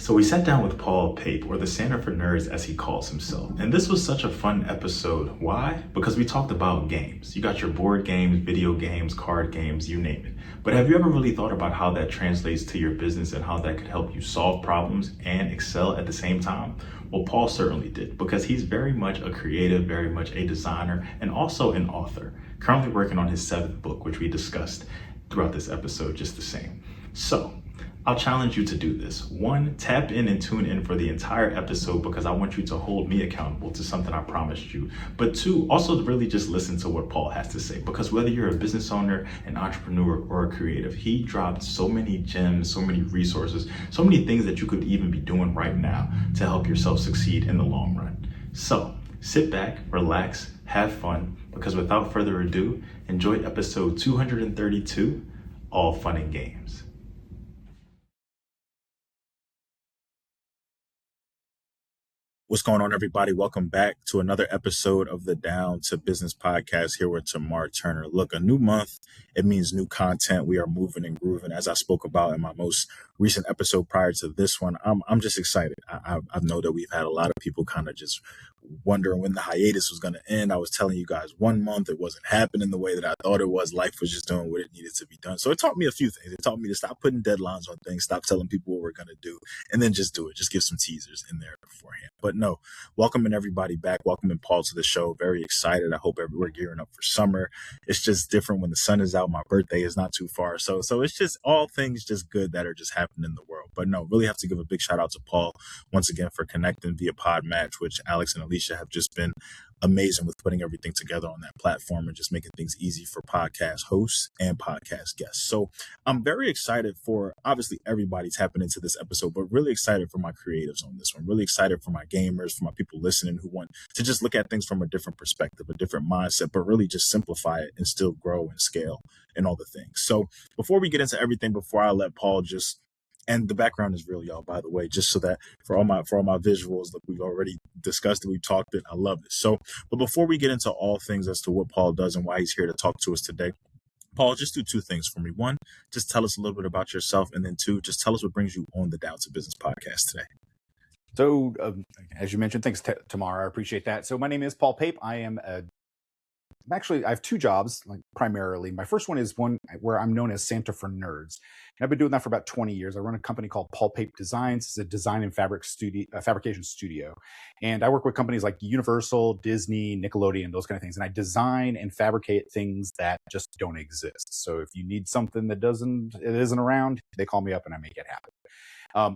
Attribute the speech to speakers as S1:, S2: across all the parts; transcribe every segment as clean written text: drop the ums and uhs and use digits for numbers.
S1: So we sat down with Pape, or the Center for Nerds as he calls himself. And this was such a fun episode. Why? Because we talked about games. You got your board games, video games, card games, you name it. But have you ever really thought about how that translates to your business and how that could help you solve problems and excel at the same time? Well, Paul certainly did, because he's very much a creative, very much a designer, and also an author. Currently working on his 7th book, which we discussed throughout this episode just the same. So I'll challenge you to do this. 1, tap in and tune in for the entire episode because I want you to hold me accountable to something I promised you. But 2, also really just listen to what Paul has to say, because whether you're a business owner, an entrepreneur, or a creative, he dropped so many gems, so many resources, so many things that you could even be doing right now to help yourself succeed in the long run. So sit back, relax, have fun, because without further ado, enjoy episode 232, All Fun and Games. What's going on, everybody? Welcome back to another episode of the Down to Business podcast here with Tamar Turner. Look, a new month, it means new content. We are moving and grooving, as I spoke about in my most recent episode prior to this one. I'm just excited. I know that we've had a lot of people kind of just wondering when the hiatus was going to end. I was telling you guys 1 month, it wasn't happening the way that I thought it was. Life was just doing what it needed to be done. So it taught me a few things. It taught me to stop putting deadlines on things, stop telling people what we're going to do, and then just do it. Just give some teasers in there beforehand. But no, welcoming everybody back, welcoming Paul to the show. Very excited. I hope we're gearing up for summer. It's just different when the sun is out. My birthday is not too far. So it's just all things just good that are just happening in the world. But no, really have to give a big shout out to Paul once again for connecting via Pod Match, which Alex and Alicia have just been amazing with putting everything together on that platform and just making things easy for podcast hosts and podcast guests. So I'm very excited for, obviously everybody tapping into this episode, but really excited for my creatives on this one. Really excited for my gamers, for my people listening who want to just look at things from a different perspective, a different mindset, but really just simplify it and still grow and scale and all the things. So before we get into everything, before I let Paul just, and the background is real, y'all, by the way, just so that for all my visuals that we've already discussed it, we've talked it. I love it. So, but before we get into all things as to what Paul does and why he's here to talk to us today, Paul, just do 2 things for me. 1, just tell us a little bit about yourself. And then 2, just tell us what brings you on the Down to Business podcast today.
S2: So, as you mentioned, thanks, Tamara. I appreciate that. So my name is Paul Pape. I have 2 jobs, primarily. My first one is one where I'm known as Santa for Nerds. And I've been doing that for about 20 years. I run a company called Pape Designs. It's a design and fabrication studio. And I work with companies like Universal, Disney, Nickelodeon, those kind of things. And I design and fabricate things that just don't exist. So if you need something that isn't around, they call me up and I make it happen.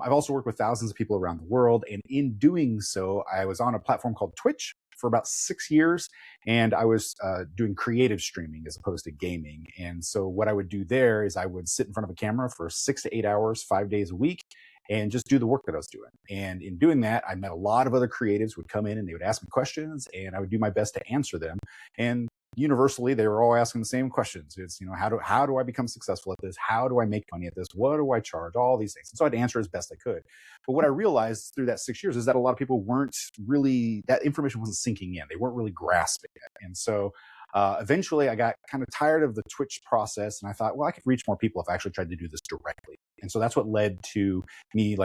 S2: I've also worked with thousands of people around the world. And in doing so, I was on a platform called Twitch for about 6 years, and I was doing creative streaming as opposed to gaming. And so what I would do there is I would sit in front of a camera for 6 to 8 hours, 5 days a week, and just do the work that I was doing. And in doing that, I met a lot of other creatives who would come in and they would ask me questions, and I would do my best to answer them. And universally, they were all asking the same questions. It's, how do I become successful at this? How do I make money at this? What do I charge? All these things. And so I'd answer as best I could. But what I realized through that 6 years is that a lot of people that information wasn't sinking in. They weren't really grasping it. And so eventually I got kind of tired of the Twitch process, and I thought, well, I could reach more people if I actually tried to do this directly. And so that's what led to me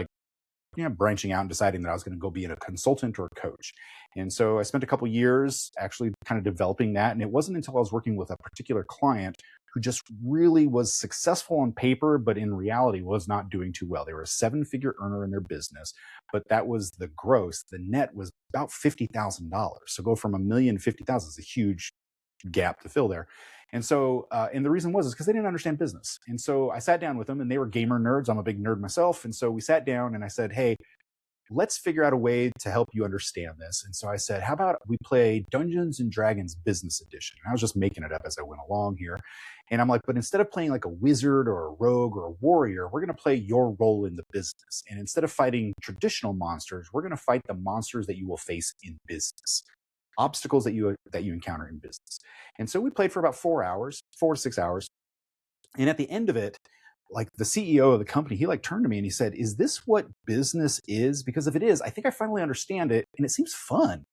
S2: branching out and deciding that I was going to go be a consultant or a coach. And so I spent a couple years actually kind of developing that. And it wasn't until I was working with a particular client who just really was successful on paper, but in reality was not doing too well. They were a 7-figure earner in their business, but that was the gross. The net was about $50,000. So go from $1 million to $50,000 is a huge gap to fill there. And so, and the reason was because they didn't understand business. And so I sat down with them, and they were gamer nerds. I'm a big nerd myself. And so we sat down and I said, hey, let's figure out a way to help you understand this. And so I said, how about we play Dungeons and Dragons Business Edition? And I was just making it up as I went along here. And I'm like, but instead of playing like a wizard or a rogue or a warrior, we're going to play your role in the business. And instead of fighting traditional monsters, we're going to fight the monsters that you will face in business. Obstacles that you encounter in business. And so we played for about 4 to 6 hours. And at the end of it, like the CEO of the company, he turned to me and he said, is this what business is? Because if it is, I think I finally understand it and it seems fun.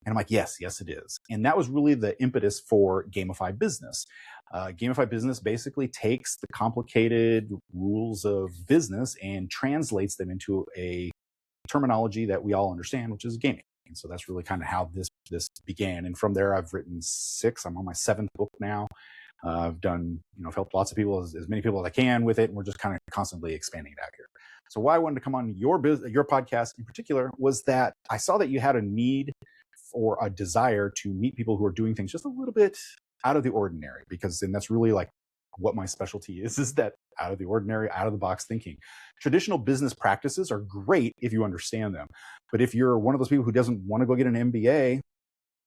S2: And I'm like, yes, it is. And that was really the impetus for Gamify Business. Gamify Business basically takes the complicated rules of business and translates them into a terminology that we all understand, which is gaming. And so that's really kind of how this began. And from there, I've written 6. I'm on my 7th book now. I've done, I've helped lots of people, as many people as I can with it. And we're just kind of constantly expanding it out here. So why I wanted to come on your podcast in particular was that I saw that you had a need or a desire to meet people who are doing things just a little bit out of the ordinary, because then that's really like what my specialty is that out of the ordinary, out of the box thinking. Traditional business practices are great if you understand them. But if you're one of those people who doesn't want to go get an MBA,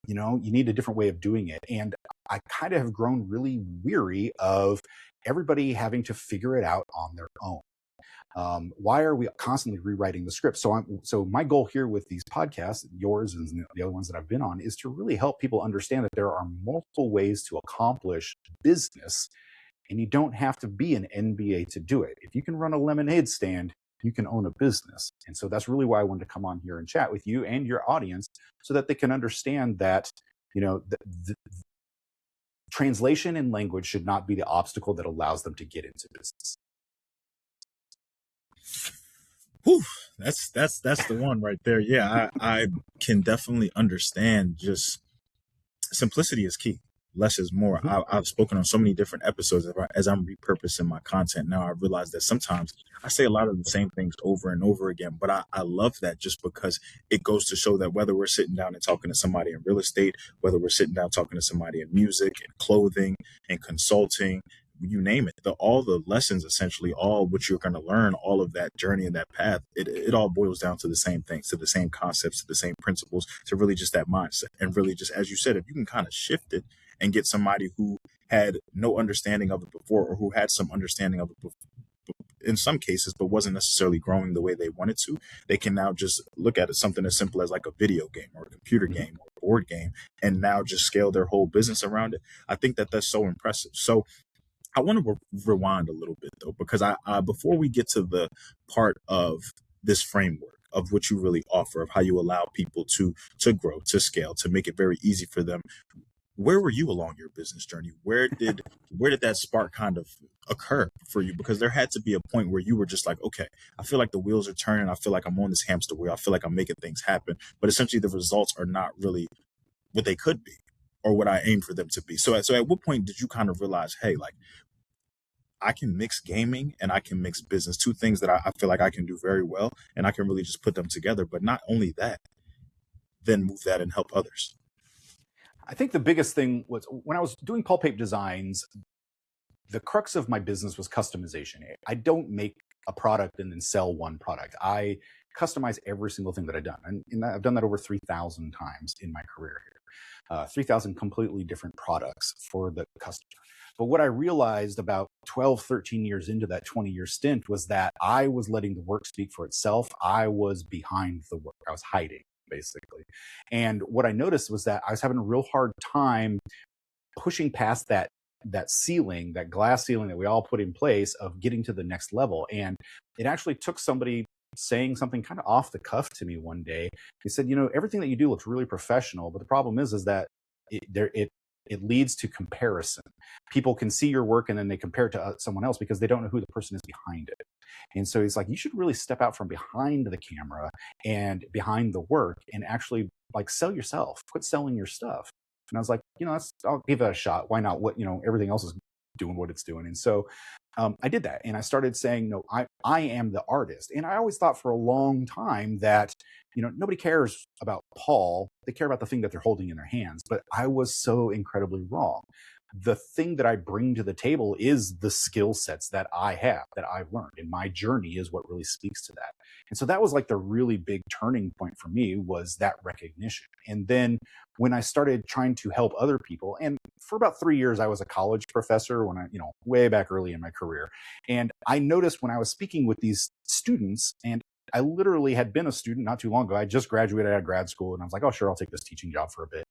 S2: you need a different way of doing it. And I kind of have grown really weary of everybody having to figure it out on their own. Why are we constantly rewriting the script? So my goal here with these podcasts, yours and the other ones that I've been on, is to really help people understand that there are multiple ways to accomplish business, and you don't have to be an MBA to do it. If you can run a lemonade stand, you can own a business. And so that's really why I wanted to come on here and chat with you and your audience, so that they can understand that, the translation in language should not be the obstacle that allows them to get into business.
S1: Whew, that's the one right there. Yeah, I can definitely understand. Just simplicity is key. Less is more. I've spoken on so many different episodes as I'm repurposing my content. Now I realize that sometimes I say a lot of the same things over and over again, but I love that, just because it goes to show that whether we're sitting down and talking to somebody in real estate, whether we're sitting down talking to somebody in music and clothing and consulting, you name it, all the lessons, essentially all what you're going to learn, all of that journey and that path, it all boils down to the same things, to the same concepts, to the same principles, to really just that mindset. And really, just as you said, if you can kind of shift it and get somebody who had no understanding of it before, or who had some understanding of it before, in some cases, but wasn't necessarily growing the way they wanted to, they can now just look at it something as simple as like a video game or a computer game or a board game, and now just scale their whole business around it. I think that that's so impressive. So I want to rewind a little bit, though, because I before we get to the part of this framework of what you really offer, of how you allow people to grow, to scale, to make it very easy for them, where were you along your business journey? Where did that spark kind of occur for you? Because there had to be a point where you were just like, okay, I feel like the wheels are turning. I feel like I'm on this hamster wheel. I feel like I'm making things happen. But essentially, the results are not really what they could be or what I aimed for them to be. So at what point did you kind of realize, hey, like, I can mix gaming and I can mix business, two things that I feel like I can do very well, and I can really just put them together. But not only that, then move that and help others.
S2: I think the biggest thing was when I was doing Pape designs, the crux of my business was customization. I don't make a product and then sell one product. I customize every single thing that I've done. And I've done that over 3,000 times in my career here. 3,000 completely different products for the customer. But what I realized about 12, 13 years into that 20-year stint was that I was letting the work speak for itself. I was behind the work. I was hiding, basically. And what I noticed was that I was having a real hard time pushing past that ceiling, that glass ceiling that we all put in place, of getting to the next level. And it actually took somebody saying something kind of off the cuff to me one day. He said, everything that you do looks really professional, but the problem is that it leads to comparison. People can see your work and then they compare it to someone else because they don't know who the person is behind it. And so he's like, you should really step out from behind the camera and behind the work and actually like sell yourself, quit selling your stuff. And I was like, I'll give that a shot. Why not? Everything else is doing what it's doing. And so I did that. And I started saying, no, I am the artist. And I always thought for a long time that, nobody cares about Paul. They care about the thing that they're holding in their hands. But I was so incredibly wrong. The thing that I bring to the table is the skill sets that I have, that I've learned. And my journey is what really speaks to that. And so that was like the really big turning point for me, was that recognition. And then when I started trying to help other people, and for about 3 years, I was a college professor when way back early in my career. And I noticed when I was speaking with these students, and I literally had been a student not too long ago. I just graduated out of grad school and I was like, oh, sure, I'll take this teaching job for a bit.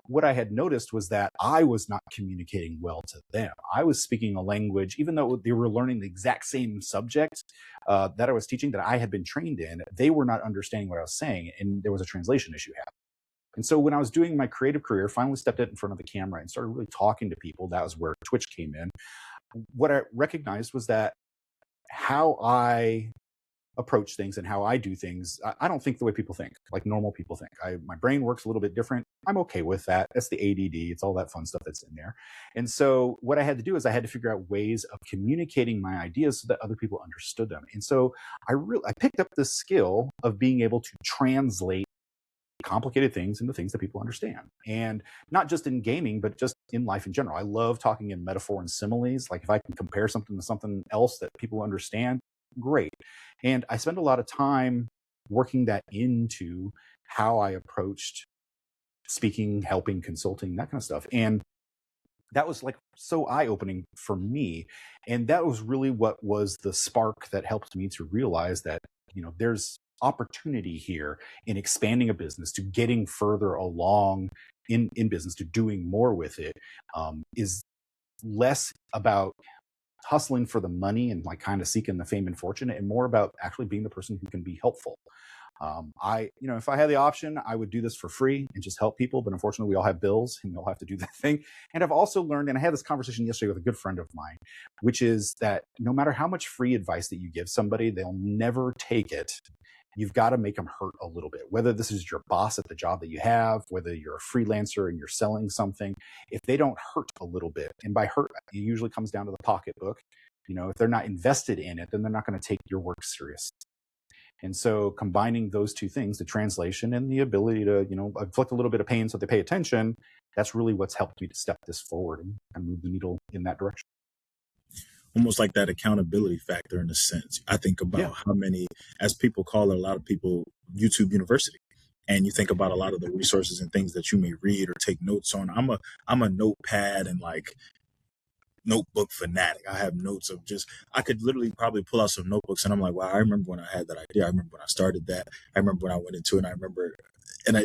S2: What I had noticed was that I was not communicating well to them. I was speaking a language, even though they were learning the exact same subject that I was teaching, that I had been trained in, they were not understanding what I was saying. And there was a translation issue happening. And so when I was doing my creative career, finally stepped in front of the camera and started really talking to people. That was where Twitch came in. What I recognized was that how I approach things and how I do things, I don't think the way people think, like normal people think. My brain works a little bit different. I'm okay with that. That's the ADD. It's all that fun stuff that's in there. And so what I had to do is I had to figure out ways of communicating my ideas so that other people understood them. And so I picked up the skill of being able to translate complicated things into things that people understand. And not just in gaming, but just in life in general. I love talking in metaphor and similes. Like if I can compare something to something else that people understand, great. And I spend a lot of time working that into how I approached speaking, helping, consulting, that kind of stuff. And that was like so eye-opening for me. And that was really what was the spark that helped me to realize that, there's opportunity here in expanding a business, to getting further along in business, to doing more with it, is less about hustling for the money and like kind of seeking the fame and fortune, and more about actually being the person who can be helpful. If I had the option, I would do this for free and just help people. But unfortunately, we all have bills and we all have to do that thing. And I've also learned, and I had this conversation yesterday with a good friend of mine, which is that no matter how much free advice that you give somebody, they'll never take it. You've got to make them hurt a little bit, whether this is your boss at the job that you have, whether you're a freelancer and you're selling something. If they don't hurt a little bit, and by hurt, it usually comes down to the pocketbook. If they're not invested in it, then they're not going to take your work serious. And so combining those two things, the translation and the ability to, inflict a little bit of pain so they pay attention, that's really what's helped me to step this forward and move the needle in that direction.
S1: Almost like that accountability factor in a sense. I think about how many, as people call it, a lot of people, YouTube University. And you think about a lot of the resources and things that you may read or take notes on. I'm a notepad and like notebook fanatic. I have notes of I could literally probably pull out some notebooks and I'm like, wow, I remember when I had that idea. I remember when I started that. I remember when I went into it. And I remember, and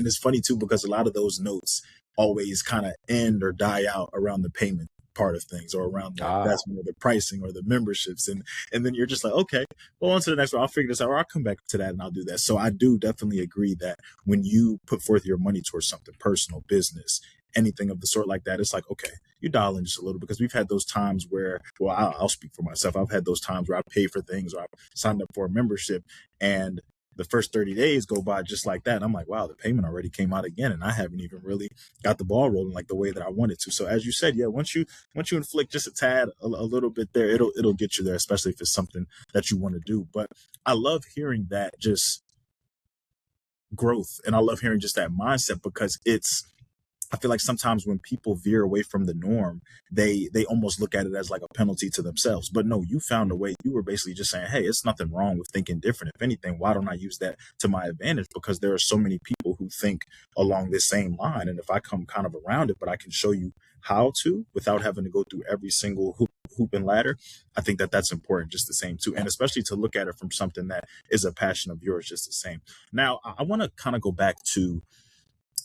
S1: it's funny too, because a lot of those notes always kind of end or die out around the payment part of things, or around the investment or the pricing or the memberships. And then you're just like, okay, well, on to the next one. I'll figure this out, or I'll come back to that and I'll do that. So I do definitely agree that when you put forth your money towards something, personal, business, anything of the sort like that, it's like, okay, you dial in just a little, because we've had those times where, well, I'll speak for myself. I've had those times where I pay for things or I signed up for a membership and the first 30 days go by just like that. And I'm like, wow, the payment already came out again. And I haven't even really got the ball rolling like the way that I wanted to. So as you said, once you inflict just a tad, a little bit there, it'll get you there, especially if it's something that you want to do. But I love hearing that just growth. And I love hearing just that mindset, because I feel like sometimes when people veer away from the norm, they almost look at it as like a penalty to themselves. But no, you found a way. You were basically just saying, hey, it's nothing wrong with thinking different. If anything, why don't I use that to my advantage? Because there are so many people who think along this same line. And if I come kind of around it, but I can show you how to without having to go through every single hoop and ladder, I think that that's important just the same too. And especially to look at it from something that is a passion of yours just the same. Now, I want to kind of go back to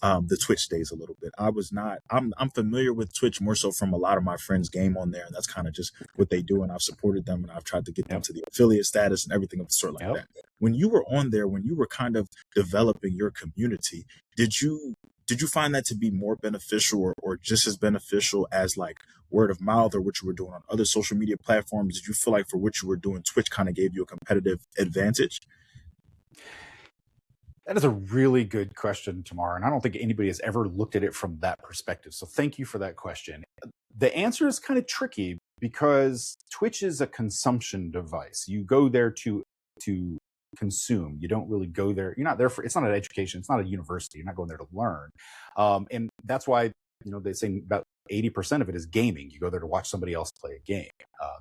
S1: the Twitch days a little bit. I'm familiar with Twitch more so from a lot of my friends game on there, and that's kind of just what they do. And I've supported them and I've tried to get them to the affiliate status and everything of the sort like that. When you were on there, when you were kind of developing your community, did you find that to be more beneficial or just as beneficial as like word of mouth or what you were doing on other social media platforms? Did you feel like for what you were doing, Twitch kind of gave you a competitive advantage?
S2: That is a really good question, Tamar, and I don't think anybody has ever looked at it from that perspective. So thank you for that question. The answer is kind of tricky because Twitch is a consumption device. You go there to consume. You don't really go there. You're not there for. It's not an education. It's not a university. You're not going there to learn. And that's why they say about 80% of it is gaming. You go there to watch somebody else play a game.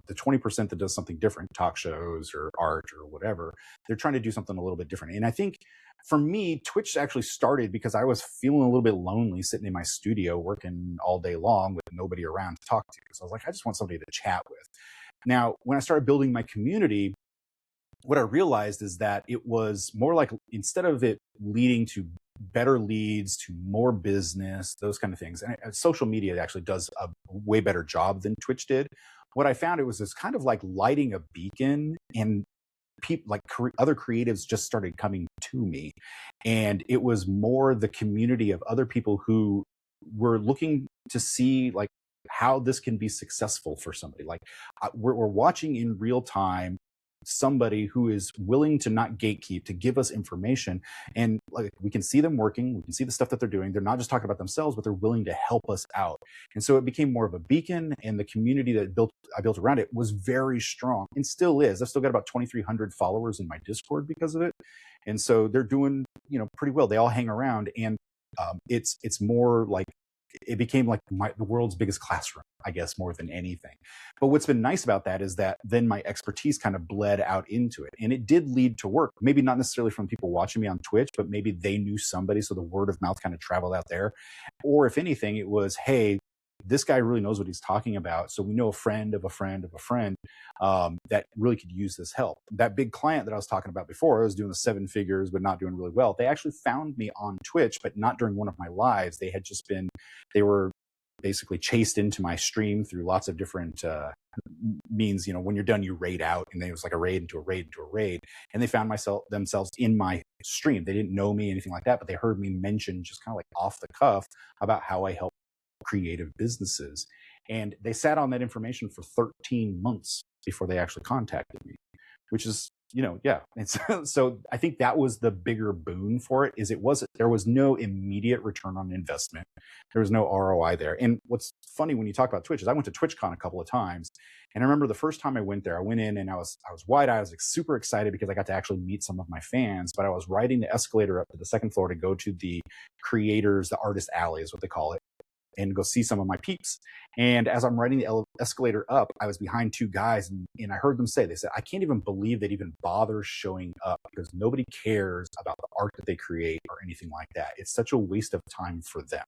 S2: The 20% that does something different, talk shows or art or whatever, they're trying to do something a little bit different. And I think for me, Twitch actually started because I was feeling a little bit lonely sitting in my studio working all day long with nobody around to talk to. So I was like, I just want somebody to chat with. Now, when I started building my community, what I realized is that it was more like, instead of it leading to better leads, to more business, those kind of things, and social media actually does a way better job than Twitch did. What I found, it was this kind of like lighting a beacon, and people like other creatives just started coming to me. And it was more the community of other people who were looking to see like how this can be successful for somebody. Like we're watching in real time somebody who is willing to not gatekeep, to give us information, and like we can see them working, we can see the stuff that they're doing. They're not just talking about themselves, but they're willing to help us out. And so it became more of a beacon, and the community that I built around it was very strong and still is. I've still got about 2,300 followers in my Discord because of it. And so they're doing, pretty well. They all hang around, and it's more like it became like the world's biggest classroom, I guess, more than anything. But what's been nice about that is that then my expertise kind of bled out into it. And it did lead to work, maybe not necessarily from people watching me on Twitch, but maybe they knew somebody. So the word of mouth kind of traveled out there. Or if anything, it was, hey, this guy really knows what he's talking about. So we know a friend of a friend of a friend that really could use this help. That big client that I was talking about before, I was doing the 7 figures, but not doing really well. They actually found me on Twitch, but not during one of my lives. They were basically chased into my stream through lots of different means. When you're done, you raid out, and it was like a raid into a raid into a raid. And they found themselves in my stream. They didn't know me, anything like that, but they heard me mention just kind of like off the cuff about how I help creative businesses. And they sat on that information for 13 months before they actually contacted me, which is, yeah. And so I think that was the bigger boon for it, is there was no immediate return on investment. There was no ROI there. And what's funny when you talk about Twitch is I went to TwitchCon a couple of times. And I remember the first time I went there, I went in and I was wide-eyed. I was like super excited because I got to actually meet some of my fans, but I was riding the escalator up to the second floor to go to the creators, the artist alley is what they call it, and go see some of my peeps. And as I'm riding the escalator up, I was behind 2 guys, and I heard them say, they said, I can't even believe they'd even bother showing up because nobody cares about the art that they create or anything like that. It's such a waste of time for them.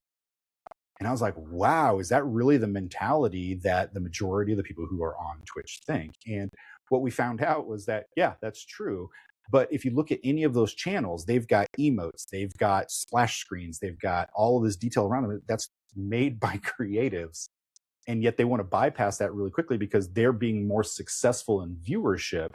S2: And I was like, wow, is that really the mentality that the majority of the people who are on Twitch think? And what we found out was that, yeah, that's true. But if you look at any of those channels, they've got emotes, they've got splash screens, they've got all of this detail around them that's made by creatives. And yet they want to bypass that really quickly because they're being more successful in viewership.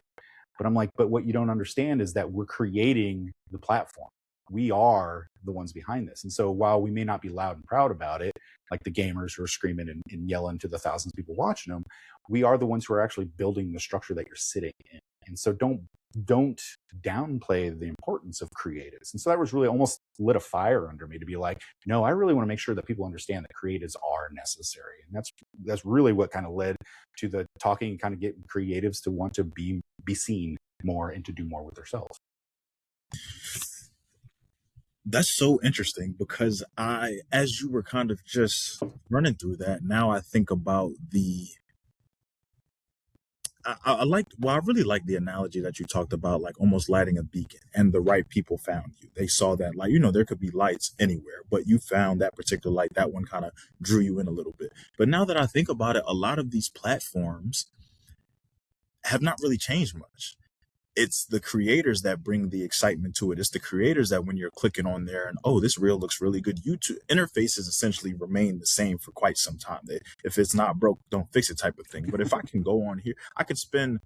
S2: But I'm like, but what you don't understand is that we're creating the platform. We are the ones behind this. And so while we may not be loud and proud about it, like the gamers who are screaming and yelling to the thousands of people watching them, we are the ones who are actually building the structure that you're sitting in. And so don't downplay the importance of creatives. And so that was really almost lit a fire under me to be like, no, I really want to make sure that people understand that creatives are necessary. And that's really what kind of led to the talking and kind of getting creatives to want to be seen more and to do more with themselves.
S1: That's so interesting because as you were kind of just running through that, now I think about I really like the analogy that you talked about, like almost lighting a beacon, and the right people found you. They saw that, like, there could be lights anywhere, but you found that particular light. That one kind of drew you in a little bit. But now that I think about it, a lot of these platforms have not really changed much. It's the creators that bring the excitement to it. It's the creators that when you're clicking on there and, oh, this reel looks really good. YouTube interfaces essentially remain the same for quite some time. If it's not broke, don't fix it type of thing. But if I can go on here, I could spend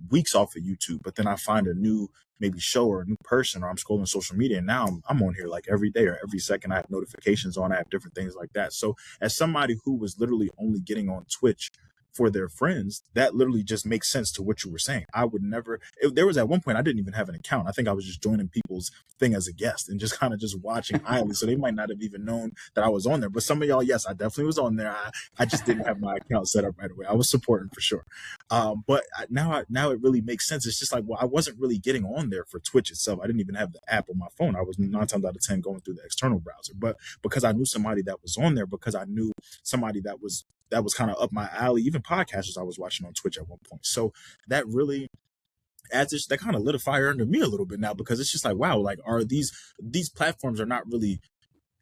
S1: weeks off of YouTube, but then I find a new maybe show or a new person, or I'm scrolling social media, and now I'm on here like every day or every second. I have notifications on, I have different things like that. So as somebody who was literally only getting on Twitch for their friends, that literally just makes sense to what you were saying. I would never, there was at one point I didn't even have an account. I think I was just joining people's thing as a guest and just kind of just watching idly. So they might not have even known that I was on there. But some of y'all, yes, I definitely was on there. I just didn't have my account set up right away. I was supporting for sure. But now it really makes sense. It's just like, well, I wasn't really getting on there for Twitch itself. I didn't even have the app on my phone. I was 9 times out of 10 going through the external browser. But because I knew somebody that was on there, because I knew somebody that was kind of up my alley, even podcasters I was watching on Twitch at one point. So that really that kind of lit a fire under me a little bit now, because it's just like, wow, like are these platforms are not really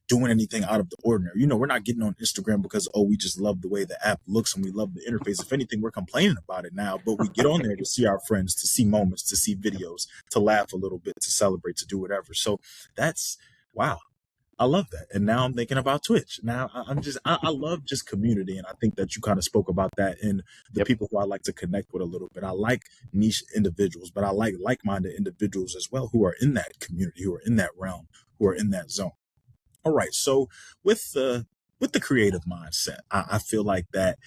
S1: doing anything out of the ordinary. We're not getting on Instagram because, oh, we just love the way the app looks and we love the interface. If anything, we're complaining about it now, but we get on there to see our friends, to see moments, to see videos, to laugh a little bit, to celebrate, to do whatever. So that's, wow. I love that. And now I'm thinking about Twitch. Now I love just community. And I think that you kind of spoke about that in the
S2: Yep.
S1: people who I like to connect with a little bit. I like niche individuals, but I like-minded individuals as well who are in that community, who are in that realm, who are in that zone. All right. So with the creative mindset, I feel like that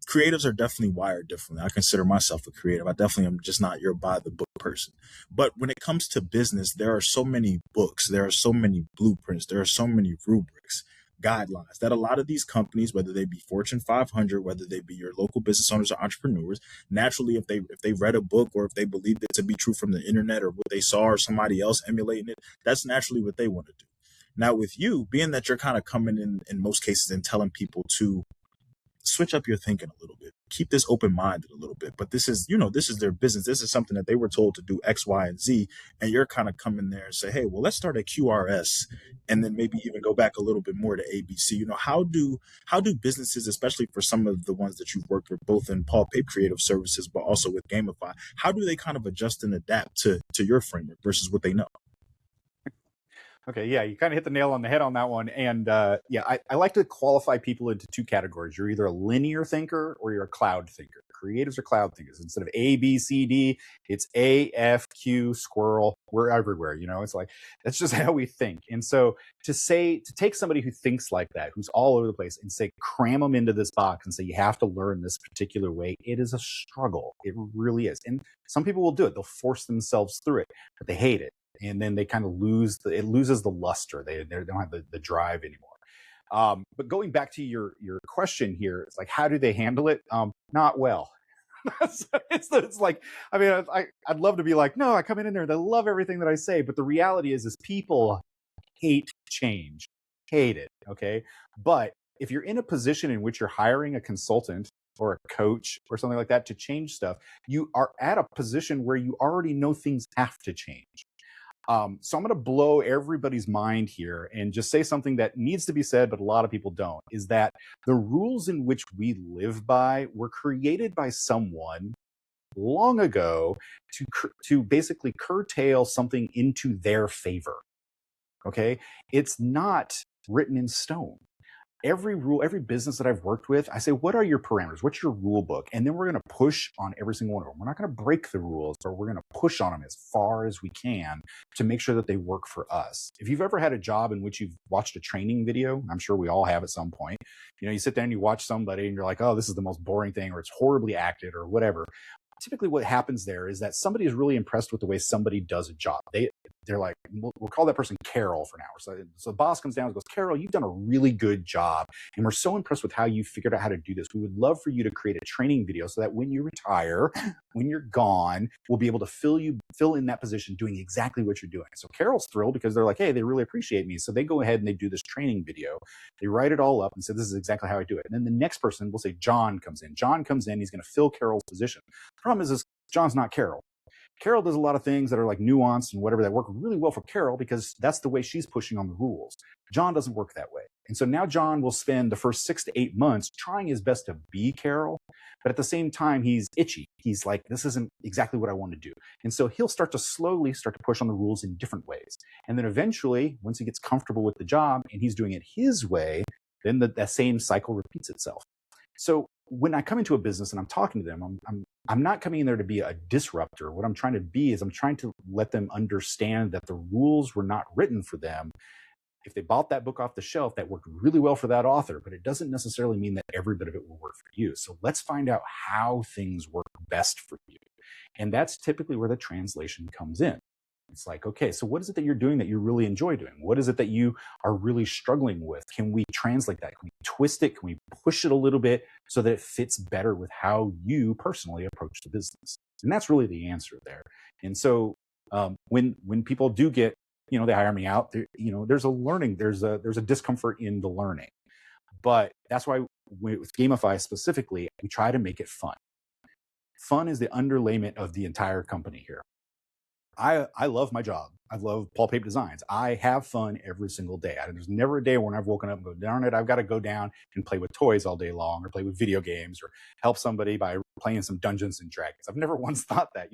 S1: creatives are definitely wired differently. I consider myself a creative. I definitely am just not your by the book person. But when it comes to business, there are so many books, there are so many blueprints, there are so many rubrics, guidelines that a lot of these companies, whether they be Fortune 500, whether they be your local business owners or entrepreneurs, naturally, if they read a book or if they believed it to be true from the internet or what they saw or somebody else emulating it, that's naturally what they want to do. Now, with you, being that you're kind of coming in most cases and telling people to switch up your thinking a little bit, keep this open-minded a little bit, but this is their business, this is something that they were told to do X, Y, and Z, and you're kind of coming there and say, hey, well, let's start at QRS and then maybe even go back a little bit more to ABC. How do businesses, especially for some of the ones that you've worked with both in Paul Pape Creative Services but also with Gamify, how do they kind of adjust and adapt to your framework versus what they know?
S2: Okay, yeah, you kind of hit the nail on the head on that one. And yeah, I like to qualify people into two categories. You're either a linear thinker or you're a cloud thinker. Creatives are cloud thinkers. Instead of A, B, C, D, it's A, F, Q, squirrel. We're everywhere. It's like, that's just how we think. And so to take somebody who thinks like that, who's all over the place, and say, cram them into this box and say, you have to learn this particular way, it is a struggle. It really is. And some people will do it. They'll force themselves through it, but they hate it. And then they kind of it loses the luster. They don't have the drive anymore. But going back to your question here, it's like, how do they handle it? Not well. It's like, I mean, I'd love to be like, no, I come in there, they love everything that I say. But the reality is people hate change, hate it. Okay. But if you're in a position in which you're hiring a consultant or a coach or something like that to change stuff, you are at a position where you already know things have to change. So I'm going to blow everybody's mind here and just say something that needs to be said, but a lot of people don't, is that the rules in which we live by were created by someone long ago to basically curtail something into their favor. Okay. It's not written in stone. Every rule, every business that I've worked with, I say, what are your parameters? What's your rule book? And then we're going to push on every single one of them. We're not going to break the rules, but we're going to push on them as far as we can to make sure that they work for us. If you've ever had a job in which you've watched a training video, I'm sure we all have at some point, you sit there and you watch somebody and you're like, oh, this is the most boring thing, or it's horribly acted or whatever. Typically what happens there is that somebody is really impressed with the way somebody does a job. They're like, we'll call that person Carol for now. So the boss comes down and goes, Carol, you've done a really good job. And we're so impressed with how you figured out how to do this. We would love for you to create a training video so that when you retire, when you're gone, we'll be able to fill in that position doing exactly what you're doing. So Carol's thrilled because they're like, hey, they really appreciate me. So they go ahead and they do this training video. They write it all up and say, this is exactly how I do it. And then the next person, we'll say John comes in. John comes in, he's going to fill Carol's position. The problem is John's not Carol. Carol does a lot of things that are like nuanced and whatever that work really well for Carol because that's the way she's pushing on the rules. John doesn't work that way. And so now John will spend the first 6 to 8 months trying his best to be Carol, but at the same time, he's itchy. He's like, this isn't exactly what I want to do. And so he'll slowly start to push on the rules in different ways. And then eventually, once he gets comfortable with the job and he's doing it his way, then that same cycle repeats itself. So when I come into a business and I'm talking to them, I'm not coming in there to be a disruptor. What I'm trying to be is I'm trying to let them understand that the rules were not written for them. If they bought that book off the shelf, that worked really well for that author, but it doesn't necessarily mean that every bit of it will work for you. So let's find out how things work best for you. And that's typically where the translation comes in. It's like, okay, so what is it that you're doing that you really enjoy doing? What is it that you are really struggling with? Can we translate that? Can we twist it? Can we push it a little bit so that it fits better with how you personally approach the business? And that's really the answer there. And so when people do get, they hire me out, there's a learning, there's a discomfort in the learning. But that's why with Gamify specifically, we try to make it fun. Fun is the underlayment of the entire company here. I love my job. I love Paul Pape Designs. I have fun every single day. There's never a day when I've woken up and go, darn it, I've got to go down and play with toys all day long or play with video games or help somebody by playing some Dungeons and Dragons. I've never once thought that.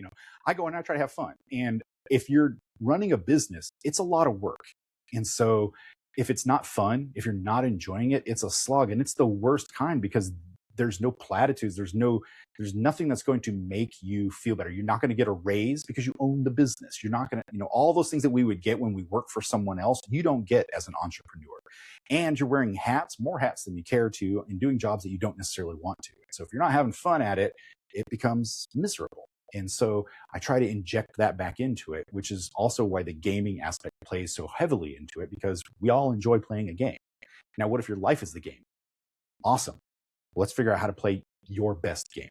S2: I go and I try to have fun. And if you're running a business, it's a lot of work. And so if it's not fun, if you're not enjoying it, it's a slog, and it's the worst kind because there's no platitudes. There's nothing that's going to make you feel better. You're not going to get a raise because you own the business. You're not going to, all those things that we would get when we work for someone else, you don't get as an entrepreneur. And you're wearing more hats than you care to, and doing jobs that you don't necessarily want to. So if you're not having fun at it, it becomes miserable. And so I try to inject that back into it, which is also why the gaming aspect plays so heavily into it, because we all enjoy playing a game. Now, what if your life is the game? Awesome. Let's figure out how to play your best game.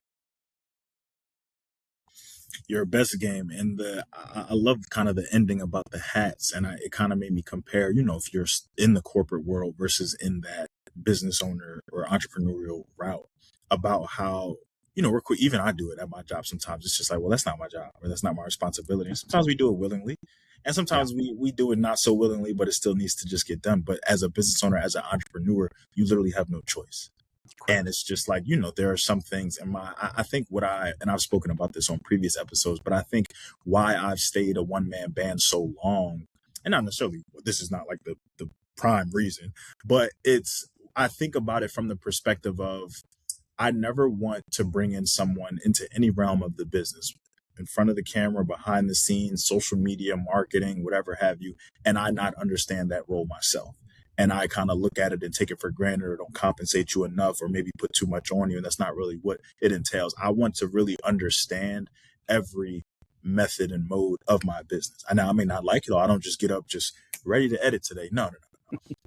S1: Your best game. And I love kind of the ending about the hats, and it kind of made me compare, if you're in the corporate world versus in that business owner or entrepreneurial route, about how, we're quick. Even I do it at my job sometimes. It's just like, well, that's not my job, or that's not my responsibility. And sometimes we do it willingly, and sometimes we do it not so willingly, but it still needs to just get done. But as a business owner, as an entrepreneur, you literally have no choice. And it's just like, there are some things in I think and I've spoken about this on previous episodes, but I think why I've stayed a one-man band so long, and not necessarily, this is not like the prime reason, but I think about it from the perspective of, I never want to bring in someone into any realm of the business, in front of the camera, behind the scenes, social media, marketing, whatever have you, and I not understand that role myself. And I kind of look at it and take it for granted, or don't compensate you enough, or maybe put too much on you. And that's not really what it entails. I want to really understand every method and mode of my business. I may not like it, or I don't just get up just ready to edit today. No.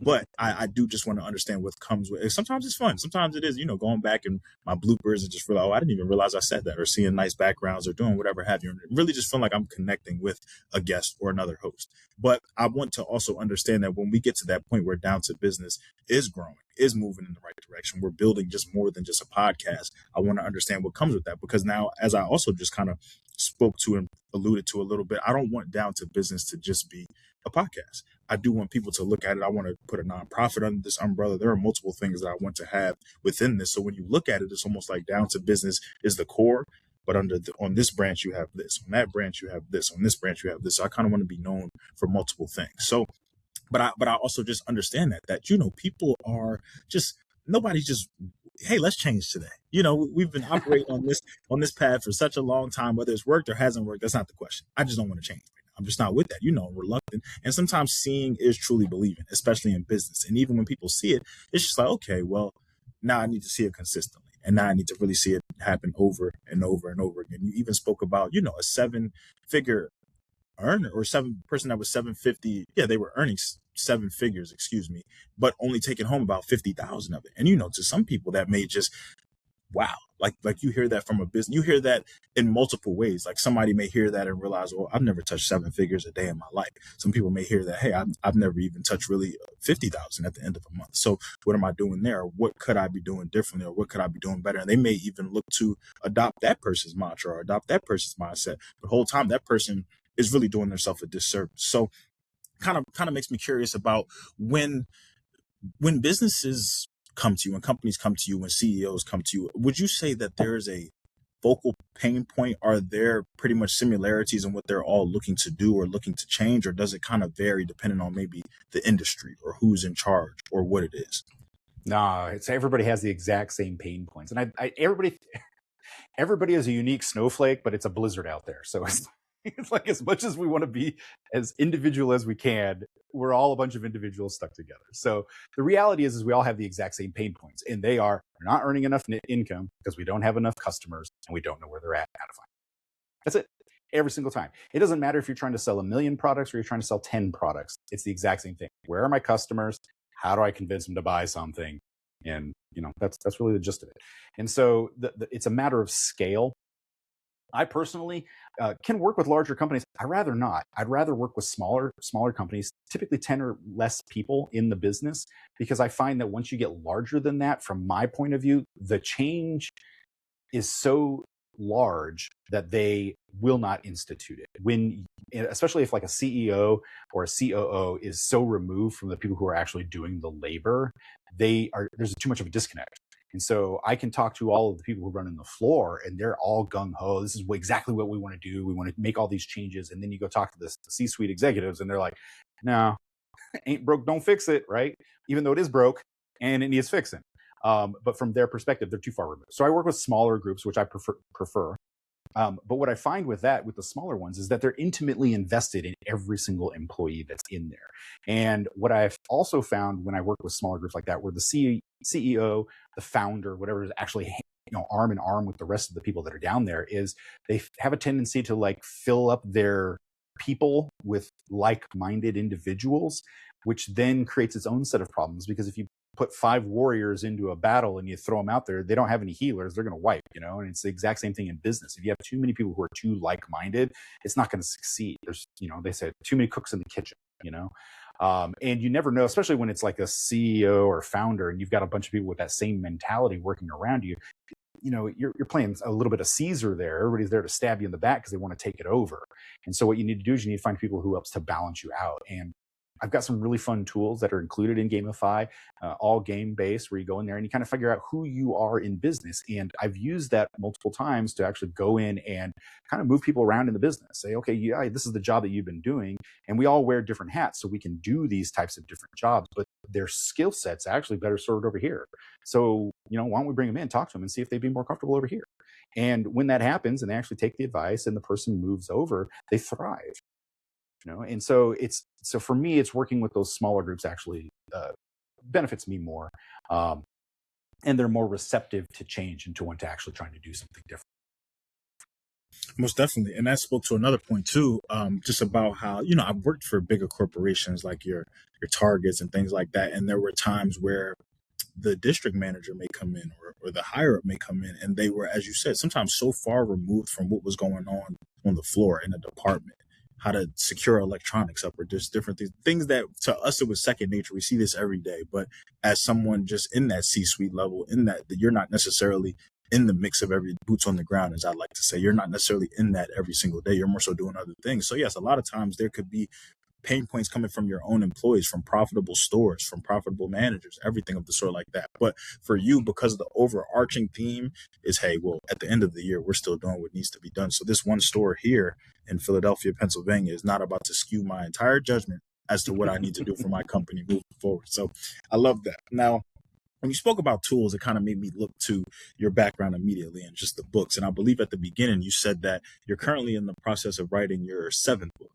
S1: But I do just want to understand what comes with it. Sometimes it's fun. Sometimes it is, going back in my bloopers and just realize, I didn't even realize I said that, or seeing nice backgrounds, or doing whatever have you. And really just feel like I'm connecting with a guest or another host. But I want to also understand that when we get to that point where Down to Business is growing, is moving in the right direction, we're building just more than just a podcast. I want to understand what comes with that, because now, as I also just kind of spoke to and alluded to a little bit, I don't want Down to Business to just be a podcast. I do want people to look at it. I want to put a nonprofit under this umbrella. There are multiple things that I want to have within this. So when you look at it, it's almost like Down to Business is the core, but on this branch you have this, on that branch you have this, on this branch you have this. So I kind of want to be known for multiple things. So, but I also just understand that people are just, nobody's just, hey, let's change today. We've been operating on this path for such a long time. Whether it's worked or hasn't worked, that's not the question. I just don't want to change. I'm just not with that, I'm reluctant. And sometimes seeing is truly believing, especially in business. And even when people see it, it's just like, okay, well, now I need to see it consistently. And now I need to really see it happen over and over and over again. You even spoke about, a 7-figure earner, or person that was 750. Yeah, they were earning 7 figures, but only taking home about 50,000 of it. And, to some people that may just, wow, like you hear that from a business, you hear that in multiple ways. Like somebody may hear that and realize, well, I've never touched 7 figures a day in my life. Some people may hear that, hey, I've never even touched really 50,000 at the end of a month. So what am I doing there? What could I be doing differently, or what could I be doing better? And they may even look to adopt that person's mantra, or adopt that person's mindset. But the whole time that person is really doing themselves a disservice. So kind of makes me curious about when businesses come to you, when companies come to you, when CEOs come to you, would you say that there is a focal pain point? Are there pretty much similarities in what they're all looking to do or looking to change, or does it kind of vary depending on maybe the industry or who's in charge or what it is?
S2: No, it's everybody has the exact same pain points, and everybody is a unique snowflake, but it's a blizzard out there. So it's like, as much as we want to be as individual as we can, we're all a bunch of individuals stuck together. So the reality is we all have the exact same pain points, and they are, we're not earning enough net income because we don't have enough customers and we don't know where they're at. How to find them. That's it. Every single time. It doesn't matter if you're trying to sell 1 million products or you're trying to sell 10 products. It's the exact same thing. Where are my customers? How do I convince them to buy something? And that's really the gist of it. And so it's a matter of scale. I personally can work with larger companies. I'd rather not. I'd rather work with smaller companies, typically 10 or less people in the business, because I find that once you get larger than that, from my point of view, the change is so large that they will not institute it. Especially if like a CEO or a COO is so removed from the people who are actually doing the labor, there's too much of a disconnect. And so I can talk to all of the people who run in the floor, and they're all gung-ho. This is exactly what we want to do. We want to make all these changes. And then you go talk to the C-suite executives, and they're like, no, ain't broke, don't fix it, right? Even though it is broke and it needs fixing. But from their perspective, they're too far removed. So I work with smaller groups, which I prefer. But what I find with the smaller ones, is that they're intimately invested in every single employee that's in there. And what I've also found when I work with smaller groups like that, where the CEO, the founder, whatever, is actually arm in arm with the rest of the people that are down there, is they have a tendency to like fill up their people with like-minded individuals, which then creates its own set of problems. Because if you put 5 warriors into a battle and you throw them out there, they don't have any healers, they're going to wipe, and it's the exact same thing in business. If you have too many people who are too like-minded, it's not going to succeed. There's, they said too many cooks in the kitchen, and you never know, especially when it's like a CEO or founder and you've got a bunch of people with that same mentality working around you. You're playing a little bit of Caesar there. Everybody's there to stab you in the back because they want to take it over. And so what you need to do is you need to find people who helps to balance you out. And I've got some really fun tools that are included in Gamify, all game based, where you go in there and you kind of figure out who you are in business. And I've used that multiple times to actually go in and kind of move people around in the business. Say, okay, yeah, this is the job that you've been doing. And we all wear different hats, so we can do these types of different jobs, but their skill sets actually better served over here. So, why don't we bring them in, talk to them, and see if they'd be more comfortable over here. And when that happens and they actually take the advice and the person moves over, they thrive. And so for me, it's working with those smaller groups actually benefits me more, and they're more receptive to change and to want to actually trying to do something different.
S1: Most definitely. And that spoke to another point too, just about how, I've worked for bigger corporations like your Targets and things like that. And there were times where the district manager may come in, or the higher up may come in, and they were, as you said, sometimes so far removed from what was going on the floor in the department, how to secure electronics up, or just different things that to us it was second nature. We see this every day, but as someone just in that C-suite level, in that you're not necessarily in the mix of every boots on the ground, as I like to say. You're not necessarily in that every single day. You're more so doing other things. So yes, a lot of times there could be pain points coming from your own employees, from profitable stores, from profitable managers, everything of the sort like that. But for you, because the overarching theme is, hey, well, at the end of the year, we're still doing what needs to be done. So this one store here in Philadelphia, Pennsylvania is not about to skew my entire judgment as to what I need to do for my company moving forward. So I love that. Now, when you spoke about tools, it kind of made me look to your background immediately and just the books. And I believe at the beginning, you said that you're currently in the process of writing your 7th book.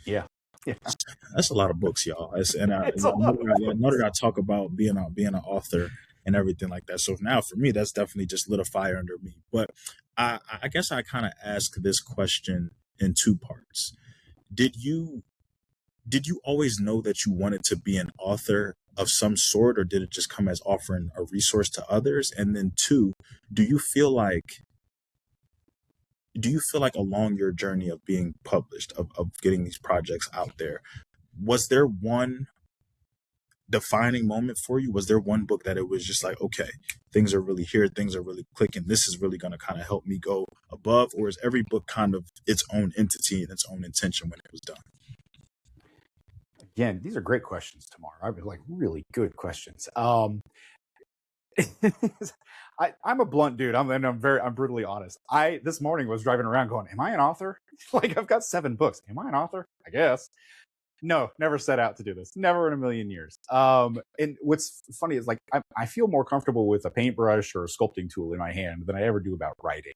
S2: Yeah.
S1: That's a lot of books, y'all. And I know that I talk about being an author and everything like that. So now for me, that's definitely just lit a fire under me. But I guess I kind of ask this question in 2 parts. Did you always know that you wanted to be an author of some sort, or did it just come as offering a resource to others? And then 2, do you feel like along your journey of being published, of getting these projects out there, was there one defining moment for you? Was there one book that it was just like, okay, things are really here, things are really clicking, this is really going to kind of help me go above? Or is every book kind of its own entity and its own intention when it was done?
S2: Again, these are great questions, Tamar. I mean, like, really good questions. I'm a blunt dude. I'm brutally honest. This morning was driving around going, am I an author? Like, I've got 7 books. Am I an author? I guess. No, never set out to do this. Never in a million years. And what's funny is, like, I feel more comfortable with a paintbrush or a sculpting tool in my hand than I ever do about writing.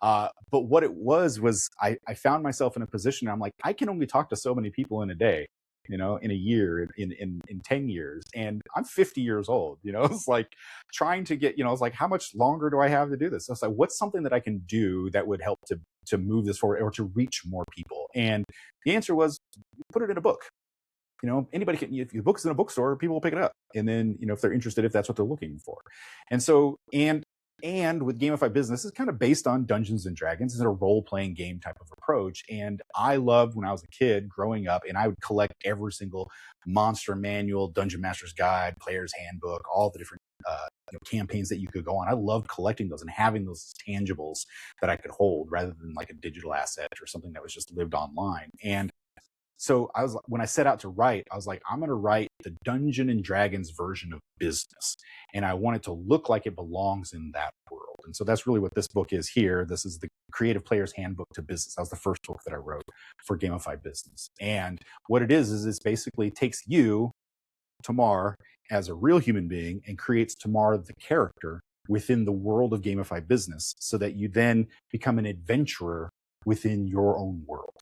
S2: But what it was I found myself in a position, I'm like, I can only talk to so many people in a day, in a year, in 10 years. And I'm 50 years old, it's like trying to get, it's like, how much longer do I have to do this? It's like, what's something that I can do that would help to move this forward or to reach more people? And the answer was, put it in a book. Anybody can, if your book's in a bookstore, people will pick it up. And then, if they're interested, if that's what they're looking for. And so, and with Gamify Business, it's kind of based on Dungeons and Dragons. It's a role-playing game type of approach. And I loved when I was a kid growing up, and I would collect every single monster manual, Dungeon Master's Guide, Player's Handbook, all the different campaigns that you could go on. I loved collecting those and having those tangibles that I could hold rather than like a digital asset or something that was just lived online. And So when I set out to write, I was like, I'm going to write the Dungeon and Dragons version of business. And I want it to look like it belongs in that world. And so that's really what this book is here. This is the Creative Player's Handbook to Business. That was the first book that I wrote for gamified business. And what it is it basically takes you, Tamar, as a real human being and creates Tamar, the character, within the world of gamified business, so that you then become an adventurer within your own world.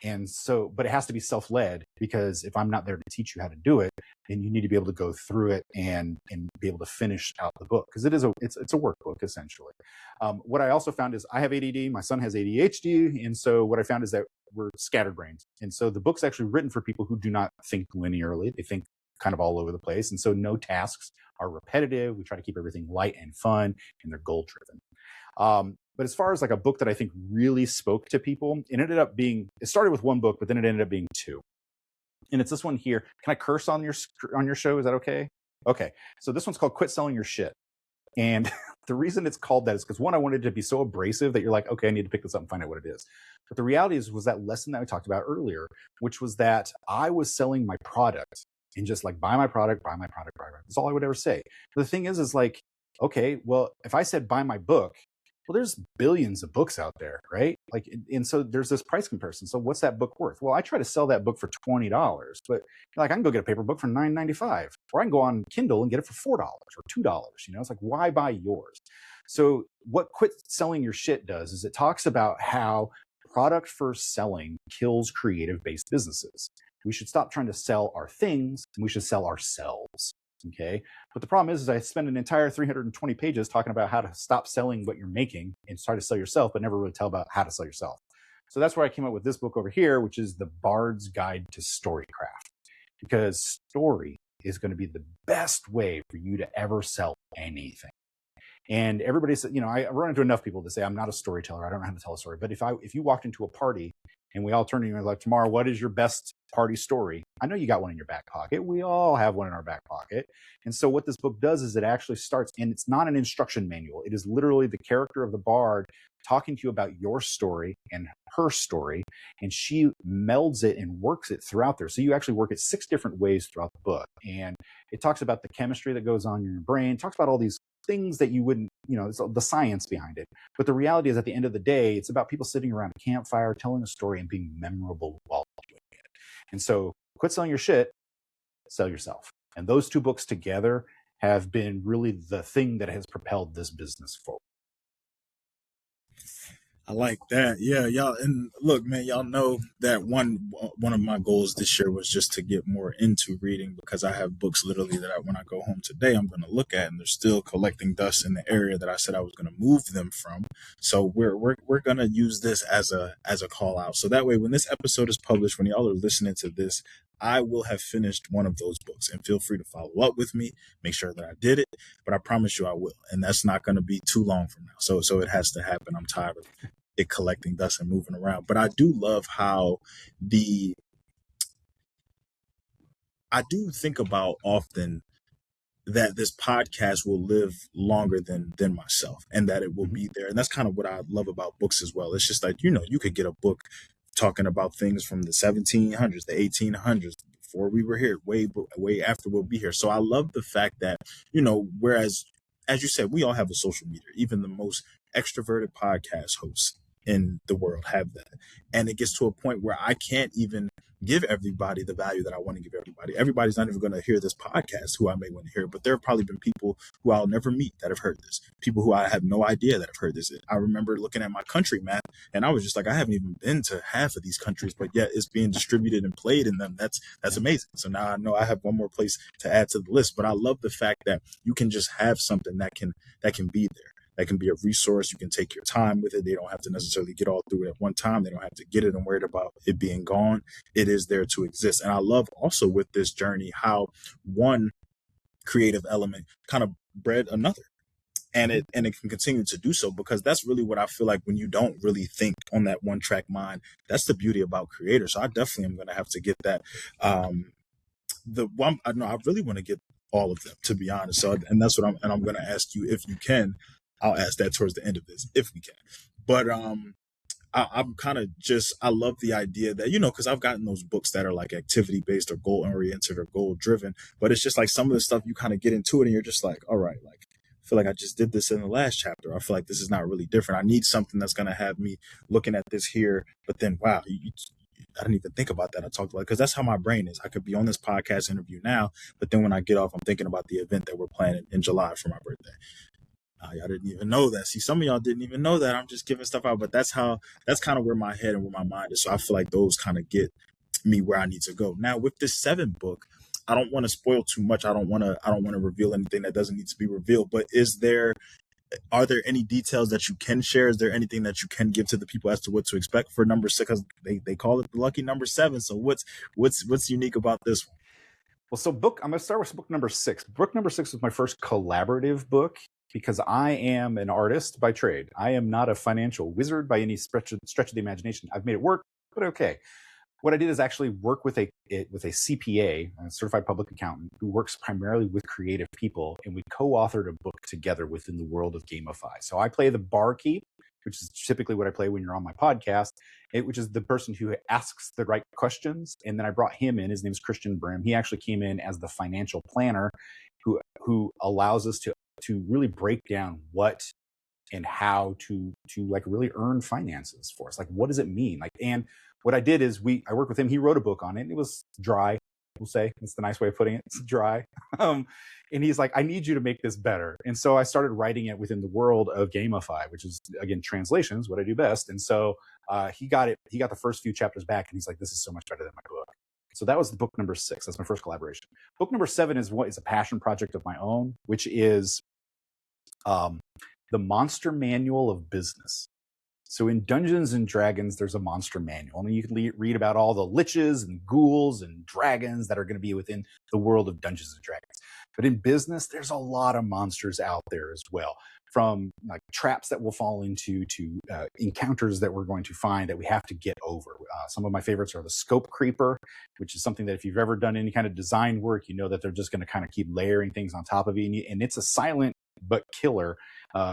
S2: And so, but it has to be self-led, because if I'm not there to teach you how to do it, then you need to be able to go through it and be able to finish out the book, because it's a workbook essentially. What I also found is I have ADD, my son has ADHD, and so what I found is that we're scatterbrains, and so the book's actually written for people who do not think linearly; they think kind of all over the place, and so no tasks are repetitive. We try to keep everything light and fun, and they're goal driven. But as far as like a book that I think really spoke to people, it started with one book, but then it ended up being two. And it's this one here. Can I curse on your show? Is that okay? Okay. So this one's called Quit Selling Your Shit. And the reason it's called that is because, one, I wanted it to be so abrasive that you're like, okay, I need to pick this up and find out what it is. But the reality was that lesson that we talked about earlier, which was that I was selling my product and just like, buy my product, buy my product, buy my product. That's all I would ever say. But the thing is like, okay, well, if I said buy my book, well, there's billions of books out there, right? Like, and so there's this price comparison. So what's that book worth? Well, I try to sell that book for $20, but like, I can go get a paper book for $9.95, or I can go on Kindle and get it for $4 or $2. It's like, why buy yours? So what Quit Selling Your Shit does is it talks about how product first selling kills creative-based businesses. We should stop trying to sell our things, and we should sell ourselves. Okay. But the problem is I spend an entire 320 pages talking about how to stop selling what you're making and try to sell yourself, but never really tell about how to sell yourself. So that's where I came up with this book over here, which is The Bard's Guide to Storycraft, because story is going to be the best way for you to ever sell anything. And everybody said, I run into enough people that say, I'm not a storyteller, I don't know how to tell a story. But if you walked into a party and we all turned to you and like, Tamar, what is your best party story? I know you got one in your back pocket. We all have one in our back pocket. And so what this book does is it actually starts, and it's not an instruction manual. It is literally the character of the bard talking to you about your story and her story, and she melds it and works it throughout there. So you actually work it 6 different ways throughout the book. And it talks about the chemistry that goes on in your brain, talks about all these things that you wouldn't, it's the science behind it. But the reality is, at the end of the day, it's about people sitting around a campfire, telling a story and being memorable while doing it. And so quit selling your shit, sell yourself. And those 2 books together have been really the thing that has propelled this business forward.
S1: I like that. Yeah, y'all. And look, man, y'all know that one of my goals this year was just to get more into reading, because I have books literally that when I go home today, I'm going to look at, and they're still collecting dust in the area that I said I was going to move them from. So we're going to use this as a call out. So that way, when this episode is published, when y'all are listening to this, I will have finished one of those books, and feel free to follow up with me, make sure that I did it, but I promise you I will. And that's not going to be too long from now. So it has to happen. I'm tired of it collecting dust and moving around. But I do love how I do think about often that this podcast will live longer than myself, and that it will be there. And that's kind of what I love about books as well. It's just like, you could get a book talking about things from the 1700s, the 1800s, before we were here, way after we'll be here. So I love the fact that, whereas, as you said, we all have a social media, even the most extroverted podcast hosts in the world have that. And it gets to a point where I can't even give everybody the value that I want to give everybody. Everybody's not even going to hear this podcast who I may want to hear, but there have probably been people who I'll never meet that have heard this, people who I have no idea that have heard this. I remember looking at my country map, and I was just like, I haven't even been to half of these countries, but yet it's being distributed and played in them. That's amazing. So now I know I have one more place to add to the list. But I love the fact that you can just have something that can be there. That can be a resource. You can take your time with it. They don't have to necessarily get all through it at one time. They don't have to get it and worried about it being gone. It is there to exist. And I love also with this journey how one creative element kind of bred another. And it can continue to do so, because that's really what I feel like when you don't really think on that one track mind. That's the beauty about creators. So I definitely am going to have to get that. I really want to get all of them, to be honest. So, and that's what I'm going to ask you if you can. I'll ask that towards the end of this, if we can. But I'm kind of just, I love the idea that, because I've gotten those books that are like activity based or goal oriented or goal driven, but it's just like some of the stuff you kind of get into it and you're just like, all right, like, I feel like I just did this in the last chapter. I feel like this is not really different. I need something that's going to have me looking at this here, but then, wow, I didn't even think about that. I talked about, because that's how my brain is. I could be on this podcast interview now, but then when I get off, I'm thinking about the event that we're planning in July for my birthday. Y'all didn't even know that. See, some of y'all didn't even know that. I'm just giving stuff out, but that's kind of where my head and where my mind is. So I feel like those kind of get me where I need to go. Now with this 7th book, I don't want to spoil too much. I don't want to reveal anything that doesn't need to be revealed. But are there any details that you can share? Is there anything that you can give to the people as to what to expect for number 6? Because they call it the lucky number 7. So what's unique about this one?
S2: Well, so I'm going to start with book number 6. Book number 6 was my first collaborative book because I am an artist by trade. I am not a financial wizard by any stretch of the imagination. I've made it work, but okay. What I did is actually work with a CPA, a certified public accountant, who works primarily with creative people, and we co-authored a book together within the world of Gamify. So I play the barkeep, which is typically what I play when you're on my podcast, which is the person who asks the right questions. And then I brought him in. His name is Christian Brim. He actually came in as the financial planner who allows us to really break down what and how to like really earn finances for us. Like, what does it mean? Like, and what I did is I worked with him. He wrote a book on it. And it was dry. We'll say it's the nice way of putting it. It's dry. And he's like, I need you to make this better. And so I started writing it within the world of Gamify, which is, again, translations, what I do best. And so he got the first few chapters back and he's like, this is so much better than my book. So that was the book number 6. That's my first collaboration. Book number 7 is a passion project of my own, which is the Monster Manual of Business. So in Dungeons and Dragons, there's a monster manual. I mean, you can read about all the liches and ghouls and dragons that are going to be within the world of Dungeons and Dragons. But in business, there's a lot of monsters out there as well, from like traps that we'll fall into to encounters that we're going to find that we have to get over. Some of my favorites are the Scope Creeper, which is something that if you've ever done any kind of design work, you know that they're just going to kind of keep layering things on top of you. And it's a silent but killer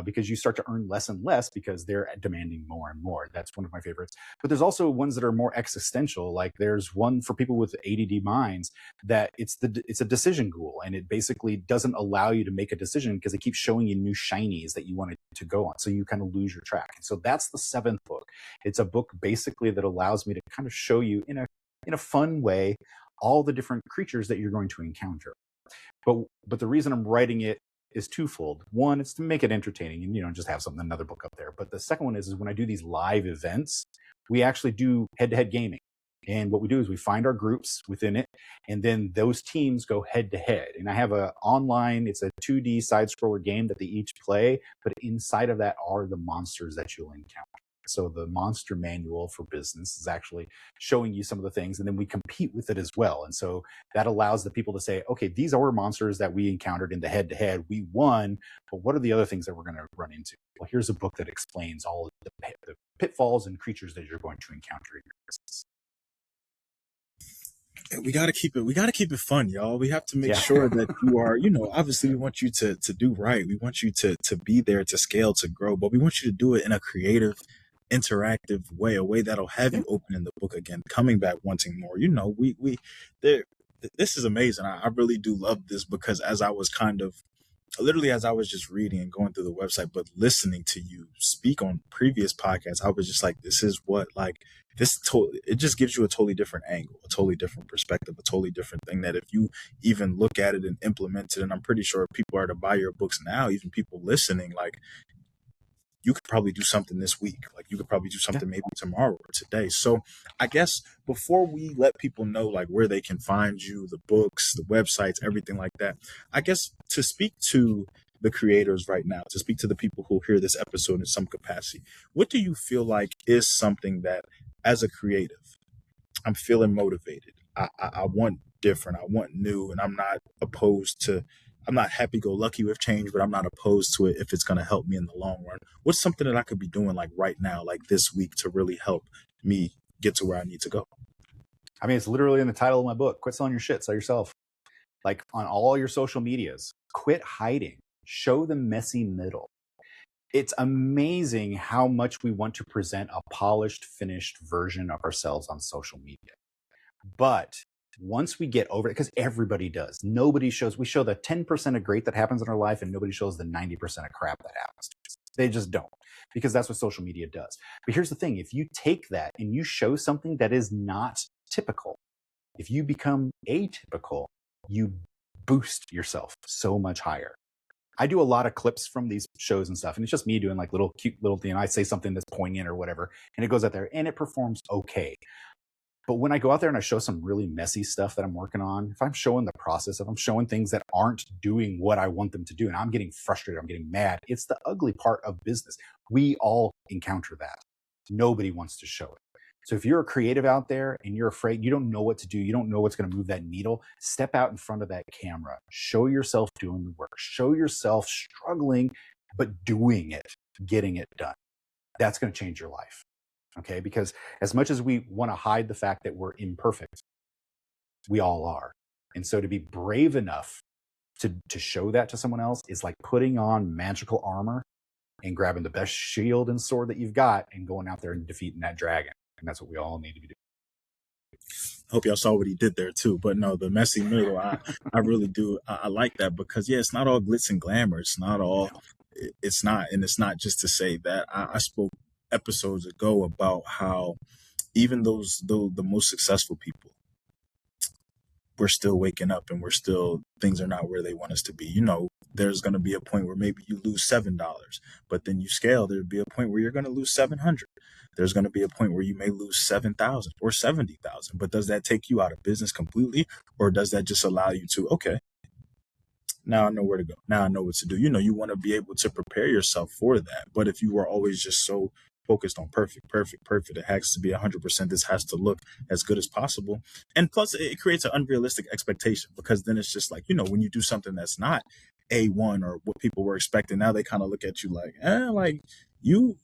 S2: because you start to earn less and less because they're demanding more and more. That's one of my favorites. But there's also ones that are more existential. Like there's one for people with ADD minds that it's a decision ghoul, and it basically doesn't allow you to make a decision because it keeps showing you new shinies that you want to go on. So you kind of lose your track. And so that's the 7th book. It's a book basically that allows me to kind of show you in a fun way all the different creatures that you're going to encounter. But the reason I'm writing it is twofold. One, it's to make it entertaining and, just have another book up there. But the second one is when I do these live events, we actually do head-to-head gaming. And what we do is we find our groups within it, and then those teams go head-to-head. And I have it's a 2D side-scroller game that they each play, but inside of that are the monsters that you'll encounter. So the Monster Manual for Business is actually showing you some of the things, and then we compete with it as well. And so that allows the people to say, okay, these are monsters that we encountered in the head-to-head. We won, but what are the other things that we're going to run into? Well, here's a book that explains all of the pitfalls and creatures that you're going to encounter in your business.
S1: We got to keep it fun, y'all. We have to make sure that you are, obviously we want you to do right. We want you to be there, to scale, to grow, but we want you to do it in a creative, interactive way, a way that'll have you opening the book again, coming back wanting more. This is amazing. I really do love this because as I was just reading and going through the website, but listening to you speak on previous podcasts, I was just like, this is what, like, it just gives you a totally different angle, a totally different perspective, a totally different thing that if you even look at it and implement it, and I'm pretty sure if people are to buy your books now, even people listening, like, you could probably do something this week. Like you could probably do something maybe tomorrow or today. So I guess before we let people know like where they can find you, the books, the websites, everything like that, I guess to speak to the creators right now, to speak to the people who hear this episode in some capacity, what do you feel like is something that as a creative, I'm feeling motivated. I want different. I want new, and I'm not happy-go-lucky with change, but I'm not opposed to it if it's going to help me in the long run. What's something that I could be doing like right now, like this week, to really help me get to where I need to go?
S2: I mean, it's literally in the title of my book. Quit selling your shit, sell yourself. Like on all your social medias, quit hiding. Show the messy middle. It's amazing how much we want to present a polished, finished version of ourselves on social media. But once we get over it, because everybody does, nobody shows, we show the 10% of great that happens in our life and nobody shows the 90% of crap that happens to us. They just don't, because that's what social media does. But here's the thing, if you take that and you show something that is not typical, if you become atypical, you boost yourself so much higher. I do a lot of clips from these shows and stuff, and it's just me doing like little cute little thing. I say something that's poignant or whatever, and it goes out there and it performs okay. But when I go out there and I show some really messy stuff that I'm working on, if I'm showing the process, if I'm showing things that aren't doing what I want them to do, and I'm getting frustrated, I'm getting mad, it's the ugly part of business. We all encounter that. Nobody wants to show it. So if you're a creative out there and you're afraid, you don't know what to do, you don't know what's going to move that needle, step out in front of that camera. Show yourself doing the work. Show yourself struggling, but doing it, getting it done. That's going to change your life. Okay? Because as much as we want to hide the fact that we're imperfect, we all are. And so to be brave enough to show that to someone else is like putting on magical armor and grabbing the best shield and sword that you've got and going out there and defeating that dragon. And that's what we all need to be doing.
S1: Hope y'all saw what he did there too. But no, the messy middle, I really do. I like that because yeah, it's not all glitz and glamour. It's not all. It's not, and it's not just to say that. I spoke episodes ago about how even the most successful people, we're still waking up and things are not where they want us to be. You know, there's going to be a point where maybe you lose $7, but then you scale. There'd be a point where you're going to lose 700. There's going to be a point where you may lose 7,000 or 70,000. But does that take you out of business completely, or does that just allow you to, okay, now I know where to go. Now I know what to do. You know, you want to be able to prepare yourself for that. But if you are always just so focused on perfect, it has to be 100%. This has to look as good as possible. And plus, it creates an unrealistic expectation, because then it's just like, you know, when you do something that's not A1 or what people were expecting, now they kind of look at you like you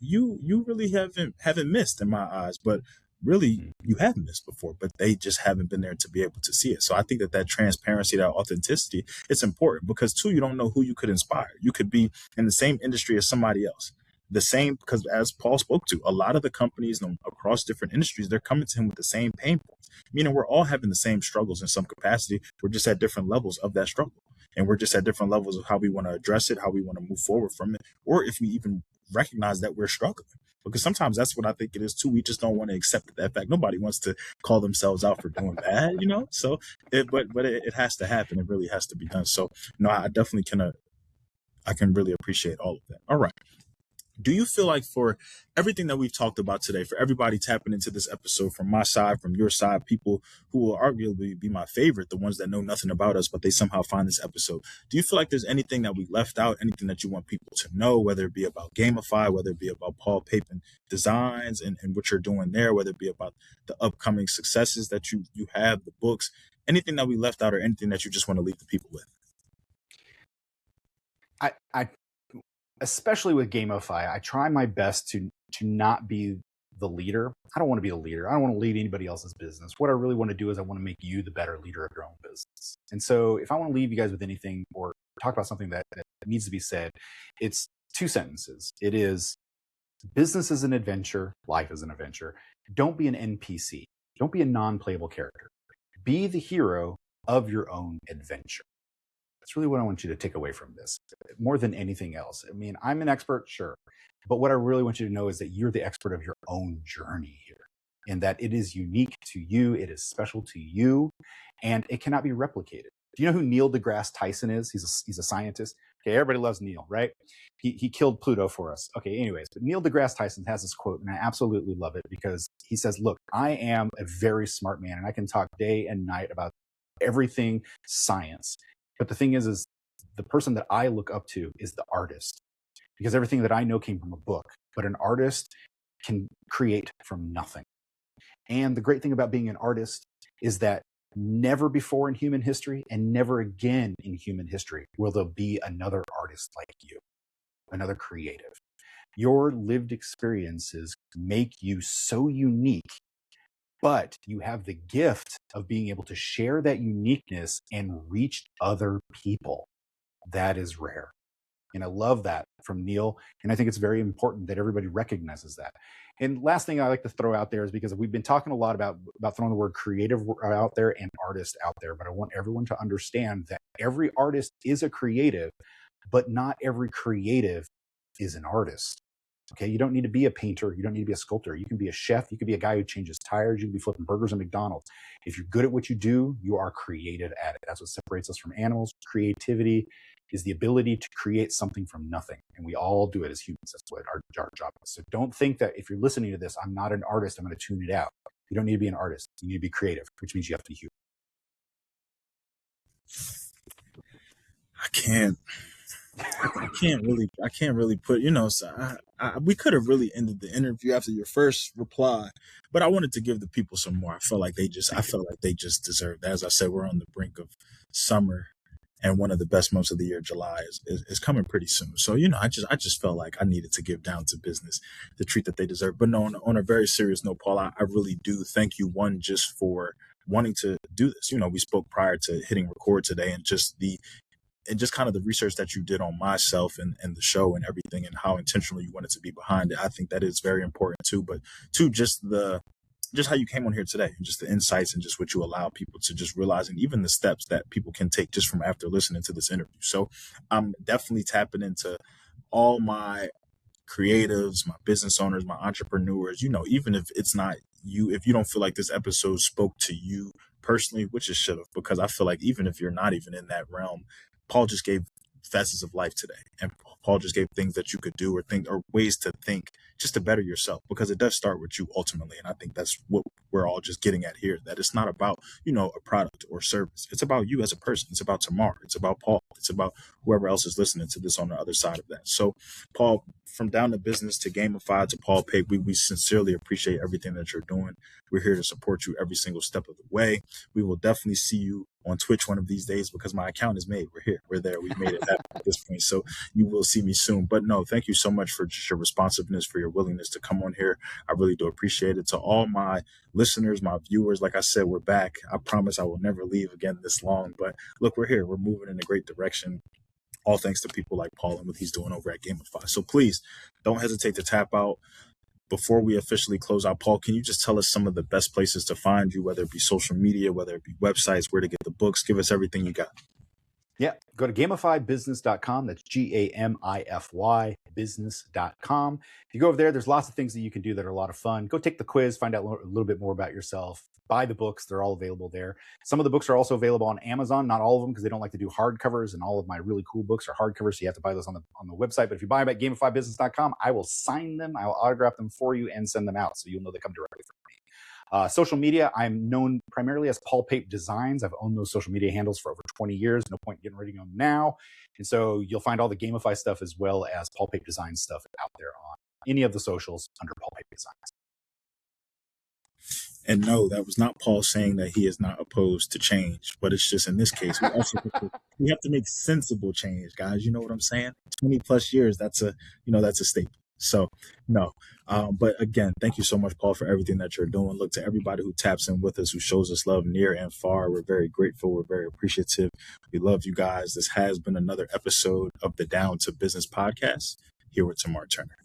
S1: really haven't missed in my eyes. But really, you have missed before, but they just haven't been there to be able to see it. So I think that transparency, that authenticity, it's important, because too, you don't know who you could inspire. You could be in the same industry as somebody else. The same, because as Paul spoke to, a lot of the companies across different industries, they're coming to him with the same pain points. Meaning we're all having the same struggles in some capacity. We're just at different levels of that struggle. And we're just at different levels of how we want to address it, how we want to move forward from it, or if we even recognize that we're struggling. Because sometimes that's what I think it is too. We just don't want to accept that fact. Nobody wants to call themselves out for doing bad, you know? So, but it has to happen. It really has to be done. So, no, I definitely I can really appreciate all of that. All right. Do you feel like, for everything that we've talked about today, for everybody tapping into this episode, from my side, from your side, people who will arguably be my favorite, the ones that know nothing about us, but they somehow find this episode, do you feel like there's anything that we left out, anything that you want people to know, whether it be about Gamify, whether it be about Paul Pape and designs and what you're doing there, whether it be about the upcoming successes that you have, the books, anything that we left out, or anything that you just want to leave the people with?
S2: I especially with Gamify, I try my best to not be the leader. I don't want to be the leader. I don't want to lead anybody else's business. What I really want to do is I want to make you the better leader of your own business. And so if I want to leave you guys with anything or talk about something that needs to be said, it's 2 sentences. It is: business is an adventure, life is an adventure. Don't be an NPC. Don't be a non-playable character. Be the hero of your own adventure. That's really what I want you to take away from this, more than anything else. I mean, I'm an expert, sure. But what I really want you to know is that you're the expert of your own journey here, and that it is unique to you, it is special to you, and it cannot be replicated. Do you know who Neil deGrasse Tyson is? He's a scientist. Okay, everybody loves Neil, right? He killed Pluto for us. Okay, anyways, but Neil deGrasse Tyson has this quote, and I absolutely love it, because he says, look, I am a very smart man, and I can talk day and night about everything science. But the thing is the person that I look up to is the artist, because everything that I know came from a book, but an artist can create from nothing. And the great thing about being an artist is that never before in human history and never again in human history will there be another artist like you, another creative. Your lived experiences make you so unique, but you have the gift of being able to share that uniqueness and reach other people. That is rare. And I love that from Neil. And I think it's very important that everybody recognizes that. And last thing I like to throw out there is because we've been talking a lot about throwing the word creative out there and artist out there, but I want everyone to understand that every artist is a creative, but not every creative is an artist. Okay, you don't need to be a painter. You don't need to be a sculptor. You can be a chef. You can be a guy who changes tires. You can be flipping burgers at McDonald's. If you're good at what you do, you are creative at it. That's what separates us from animals. Creativity is the ability to create something from nothing. And we all do it as humans. That's what our job is. So don't think that if you're listening to this, I'm not an artist, I'm going to tune it out. You don't need to be an artist. You need to be creative, which means you have to be human.
S1: I can't really put, so we could have really ended the interview after your first reply, but I wanted to give the people some more. I felt like they just deserved that. As I said, we're on the brink of summer, and one of the best months of the year, July, is coming pretty soon. So, I just felt like I needed to give Down to Business the treat that they deserve. But no, on a very serious note, Paul, I really do thank you, one, just for wanting to do this. We spoke prior to hitting record today, and just kind of the research that you did on myself and the show and everything, and how intentional you wanted to be behind it. I think that is very important too. But two, just how you came on here today, and just the insights, and just what you allow people to just realize, and even the steps that people can take just from after listening to this interview. So I'm definitely tapping into all my creatives, my business owners, my entrepreneurs, even if it's not you, if you don't feel like this episode spoke to you personally, which it should have, because I feel like even if you're not even in that realm, Paul just gave facets of life today, and Paul just gave things that you could do, or ways to think just to better yourself, because it does start with you ultimately. And I think that's what we're all just getting at here, that it's not about, a product or service. It's about you as a person. It's about tomorrow. It's about Paul. It's about whoever else is listening to this on the other side of that. So, Paul, from Down to Business to Gamified to Paul Pape, we sincerely appreciate everything that you're doing. We're here to support you every single step of the way. We will definitely see you on Twitch one of these days, because my account is made. We're here. We're there. We've made it at this point. So you will see me soon. But no, thank you so much for just your responsiveness, for your willingness to come on here. I really do appreciate it. To all my listeners, my viewers, like I said, we're back. I promise I will never leave again this long. But look, we're here. We're moving in a great direction. All thanks to people like Paul and what he's doing over at Gamify. So please don't hesitate to tap out. Before we officially close out, Paul, can you just tell us some of the best places to find you, whether it be social media, whether it be websites, where to get the books? Give us everything you got.
S2: Yeah, go to gamifybusiness.com. That's GAMIFY business.com. If you go over there, there's lots of things that you can do that are a lot of fun. Go take the quiz, find out a little bit more about yourself. Buy the books. They're all available there. Some of the books are also available on Amazon. Not all of them, because they don't like to do hardcovers, and all of my really cool books are hardcovers, so you have to buy those on the website. But if you buy them at gamifybusiness.com, I will sign them, I will autograph them for you, and send them out, so you'll know they come directly from me. Social media, I'm known primarily as Paul Pape Designs. I've owned those social media handles for over 20 years. No point getting rid of them now. And so you'll find all the Gamify stuff as well as Paul Pape Design stuff out there on any of the socials under Paul Pape Designs.
S1: And no, that was not Paul saying that he is not opposed to change, but it's just in this case, we have to make sensible change, guys. You know what I'm saying? 20 plus years, that's a staple. So no, but again, thank you so much, Paul, for everything that you're doing. Look, to everybody who taps in with us, who shows us love near and far, we're very grateful. We're very appreciative. We love you guys. This has been another episode of the Down to Business podcast here with Tamar Turner.